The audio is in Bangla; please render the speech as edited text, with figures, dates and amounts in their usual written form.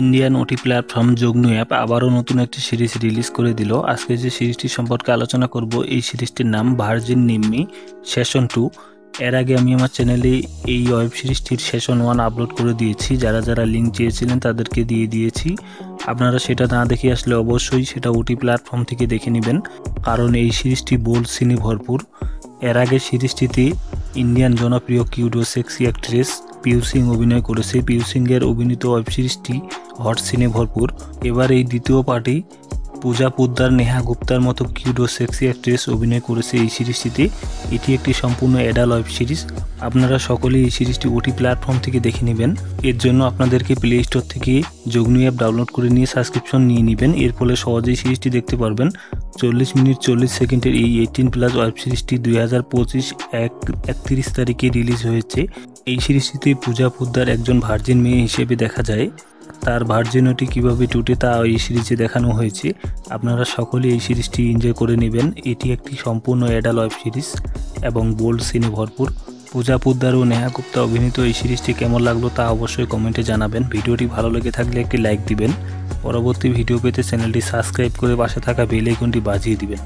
ইন্ডিয়ান ওটি প্ল্যাটফর্ম যোগনু অ্যাপ আবারও নতুন একটি সিরিজ রিলিজ করে দিল। আজকে যে সিরিজটি সম্পর্কে আলোচনা করব, এই সিরিজটির নাম ভার্জিন নিম্মি সেশন 2। এর আগে আমি আমার চ্যানেলে এই ওয়েব সিরিজটির সেশন 1 আপলোড করে দিয়েছি। যারা যারা লিঙ্ক চেয়েছিলেন তাদেরকে দিয়ে দিয়েছি। আপনারা সেটা না দেখে আসলে অবশ্যই সেটা ওটি প্ল্যাটফর্ম থেকে দেখে নেবেন, কারণ এই সিরিজটি বোল্ড সিনে ভরপুর। এর আগে সিরিজটিতে ইন্ডিয়ান জনপ্রিয় কিউট ও সেক্সি অ্যাক্ট্রেস পিউ সিং অভিনয় করেছে। পিউ সিংয়ের অভিনীত ওয়েব সিরিজটি হট সিনে ভরপুর। এবার এই দ্বিতীয় পার্টি পূজা পোদ্দার, নেহা গুপ্তার মতো কিউট ও সেক্সি অ্যাক্ট্রেস অভিনয় করেছে এই সিরিজটিতে। এটি একটি সম্পূর্ণ অ্যাডাল্ট ওয়েব সিরিজ। আপনারা সকলেই এই সিরিজটি ওটি প্ল্যাটফর্ম থেকে দেখে নেবেন। এর জন্য আপনাদেরকে প্লে স্টোর থেকে যোগনু অ্যাপ ডাউনলোড করে নিয়ে সাবস্ক্রিপশন নিয়ে নেবেন। এর ফলে সহজেই সিরিজটি দেখতে পারবেন। 40 মিনিট 40 সেকেন্ডের এই 18+ ওয়েব সিরিজটি 2025 31 তারিখে রিলিজ হয়েছে। এই সিরিজটিতে পূজা পোদ্দার একজন ভার্জিন মেয়ে হিসেবে দেখা যায়। তার ভার্জিনিটি কীভাবে টুটে তা এই সিরিজে দেখানো হয়েছে। আপনারা সকলে এই সিরিজটি এনজয় করে নেবেন। এটি একটি সম্পূর্ণ অ্যাডাল্ট ওয়েব সিরিজ এবং বোল্ড সিনে ভরপুর। পূজা পোদ্দার ও নেহা গুপ্তা অভিনীত এই সিরিজটি কেমন লাগলো তা অবশ্যই কমেন্টে জানাবেন। ভিডিওটি ভালো লেগে থাকলে একটি লাইক দিবেন। পরবর্তী ভিডিও পেতে চ্যানেলটি সাবস্ক্রাইব করে পাশে থাকা বেল আইকনটি বাজিয়ে দিবেন।